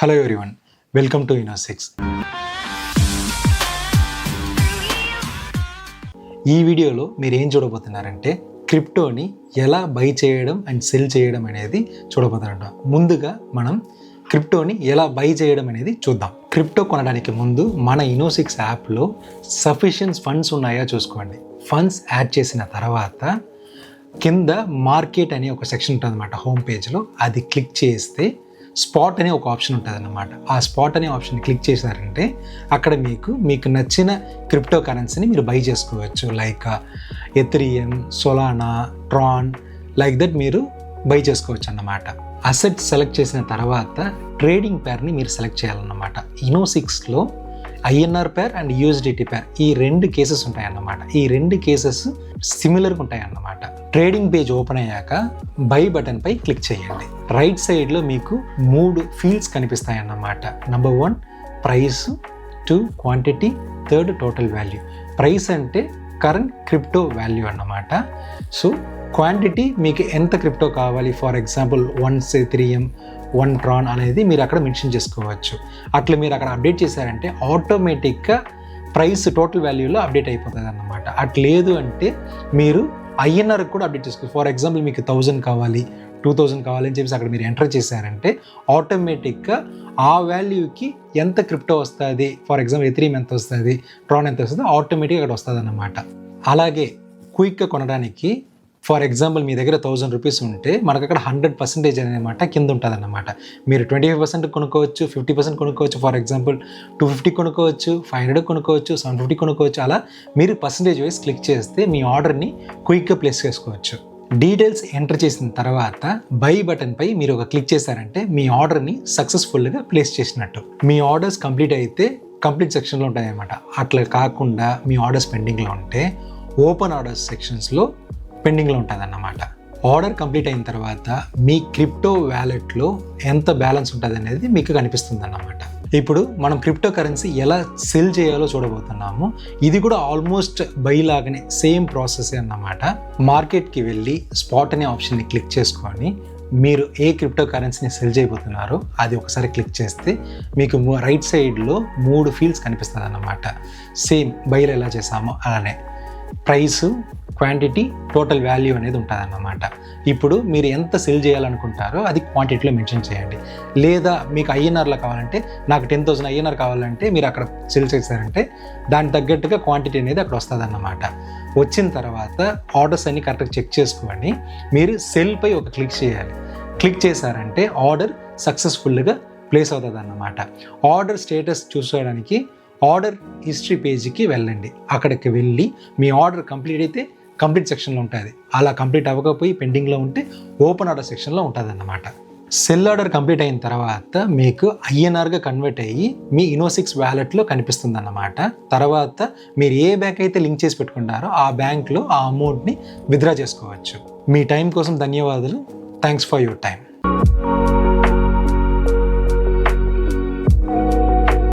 Hello everyone, welcome to Inosix. ఈ వీడియోలో మీరు ఏం చూడబోతున్నారంటే క్రిప్టోని ఎలా బై చేయడం అండ్ సెల్ చేయడం అనేది చూడబోతున్నారంట. ముందుగా మనం క్రిప్టోని ఎలా బై చేయడం అనేది చూద్దాం. క్రిప్టో కొనడానికి ముందు మన ఇనోసిక్స్ యాప్లో సఫిషియెంట్ ఫండ్స్ ఉన్నాయా చూసుకోండి. ఫండ్స్ యాడ్ చేసిన తర్వాత కింద మార్కెట్ అనే ఒక సెక్షన్ ఉంటుంది అన్నమాట. హోమ్ పేజ్లో అది క్లిక్ చేస్తే స్పాట్ అనే ఒక ఆప్షన్ ఉంటుంది అన్నమాట. ఆ స్పాట్ అనే ఆప్షన్ క్లిక్ చేశారంటే అక్కడ మీకు నచ్చిన క్రిప్టో కరెన్సీని మీరు బై చేసుకోవచ్చు. Like Ethereum, Solana, Tron, like that మీరు బై చేసుకోవచ్చు అన్నమాట. అసెట్ సెలెక్ట్ చేసిన తర్వాత ట్రేడింగ్ పేర్ని మీరు సెలెక్ట్ చేయాలన్నమాట. ఇనోసిక్స్లో INR pair and USDT pair ఈ రెండు కేసెస్ ఉంటాయన్నమాట. ఈ రెండు కేసెస్ సిమిలర్గా ఉంటాయన్నమాట. ట్రేడింగ్ పేజ్ ఓపెన్ అయ్యాక బై బటన్ పై క్లిక్ చేయండి. రైట్ సైడ్లో మీకు 3 ఫీల్డ్స్ కనిపిస్తాయన్నమాట. Number 1 price, 2 quantity, 3 total value. Price అంటే కరెంట్ క్రిప్టో వాల్యూ అన్నమాట. సో క్వాంటిటీ మీకు ఎంత క్రిప్టో కావాలి, ఫర్ ఎగ్జాంపుల్ 1 ఎథీరియం, 1 ట్రాన్ అనేది మీరు అక్కడ మెన్షన్ చేసుకోవచ్చు. అట్లా మీరు అక్కడ అప్డేట్ చేశారంటే ఆటోమేటిక్గా ప్రైస్ టోటల్ వాల్యూలో అప్డేట్ అయిపోతుంది అన్నమాట. అట్లేదు అంటే మీరు INR కూడా అప్డేట్ చేసుకోవచ్చు. ఫర్ ఎగ్జాంపుల్ మీకు 1000 కావాలి, 2000 కావాలి అని చెప్పేసి అక్కడ మీరు ఎంటర్ చేశారంటే ఆటోమేటిక్గా ఆ వాల్యూకి ఎంత క్రిప్టో వస్తుంది, ఫర్ ఎగ్జాంపుల్ ఎథీరియం ఎంత వస్తుంది, ట్రాన్ ఎంత వస్తుంది, ఆటోమేటిక్గా అక్కడ వస్తుంది అన్నమాట. అలాగే క్విక్గా కొనడానికి ఫర్ ఎగ్జాంపుల్ మీ దగ్గర 1000 రూపీస్ ఉంటే మనకు అక్కడ 100% అనమాట కింద ఉంటుంది అన్నమాట. మీరు 25% కొనుక్కోవచ్చు, 50% కొనుక్కోవచ్చు. ఫర్ ఎగ్జాంపుల్ 250 కొనుక్కోవచ్చు, 500 కొనుక్కోవచ్చు, 750 కొనుక్కోవచ్చు. అలా మీరు పర్సంటేజ్ వైజ్ క్లిక్ చేస్తే మీ ఆర్డర్ని క్విక్గా ప్లేస్ చేసుకోవచ్చు. డీటెయిల్స్ ఎంటర్ చేసిన తర్వాత బై బటన్ పై మీరు ఒక క్లిక్ చేశారంటే మీ ఆర్డర్ని సక్సెస్ఫుల్గా ప్లేస్ చేసినట్టు. మీ ఆర్డర్స్ కంప్లీట్ అయితే కంప్లీట్ సెక్షన్లో ఉంటాయి అన్నమాట. అట్లా కాకుండా మీ ఆర్డర్స్ పెండింగ్లో ఉంటే ఓపెన్ ఆర్డర్స్ సెక్షన్స్లో పెండింగ్లో ఉంటుంది అన్నమాట. ఆర్డర్ కంప్లీట్ అయిన తర్వాత మీ క్రిప్టో వ్యాలెట్లో ఎంత బ్యాలెన్స్ ఉంటుంది అనేది మీకు కనిపిస్తుంది అన్నమాట. ఇప్పుడు మనం క్రిప్టో కరెన్సీ ఎలా సెల్ చేయాలో చూడబోతున్నాము. ఇది కూడా ఆల్మోస్ట్ బై లాగానే సేమ్ ప్రాసెస్ అన్నమాట. మార్కెట్కి వెళ్ళి స్పాట్ అనే ఆప్షన్ని క్లిక్ చేసుకొని మీరు ఏ క్రిప్టో కరెన్సీని సెల్ చేయబోతున్నారో అది ఒకసారి క్లిక్ చేస్తే మీకు రైట్ సైడ్లో 3 ఫీల్డ్స్ కనిపిస్తుంది అన్నమాట. సేమ్ బైలో ఎలా చేసామో అలానే ప్రైసు, క్వాంటిటీ, టోటల్ వాల్యూ అనేది ఉంటుంది అన్నమాట. ఇప్పుడు మీరు ఎంత సెల్ చేయాలనుకుంటారో అది క్వాంటిటీలో మెన్షన్ చేయండి. లేదా మీకు INRలో కావాలంటే నాకు 10,000 INR కావాలంటే మీరు అక్కడ సెల్ చేశారంటే దానికి తగ్గట్టుగా క్వాంటిటీ అనేది అక్కడ వస్తుంది అన్నమాట. వచ్చిన తర్వాత ఆర్డర్స్ అన్ని కరెక్ట్గా చెక్ చేసుకొని మీరు సెల్పై ఒక క్లిక్ చేయాలి. క్లిక్ చేశారంటే ఆర్డర్ సక్సెస్ఫుల్గా ప్లేస్ అవుతుంది అన్నమాట. ఆర్డర్ స్టేటస్ చూసుకోవడానికి ఆర్డర్ హిస్టరీ పేజీకి వెళ్ళండి. అక్కడికి వెళ్ళి మీ ఆర్డర్ కంప్లీట్ అయితే కంప్లీట్ సెక్షన్లో ఉంటుంది. అలా కంప్లీట్ అవ్వకపోయి పెండింగ్లో ఉంటే ఓపెన్ ఆర్డర్ సెక్షన్లో ఉంటుంది అన్నమాట. సెల్ ఆర్డర్ కంప్లీట్ అయిన తర్వాత మీకు INRగా కన్వర్ట్ అయ్యి మీ ఇనోసిక్స్ వ్యాలెట్లో కనిపిస్తుంది అన్నమాట. తర్వాత మీరు ఏ బ్యాంక్ అయితే లింక్ చేసి పెట్టుకుంటారో ఆ బ్యాంక్లో ఆ అమౌంట్ని విత్డ్రా చేసుకోవచ్చు. మీ టైం కోసం ధన్యవాదాలు. Thanks for your time.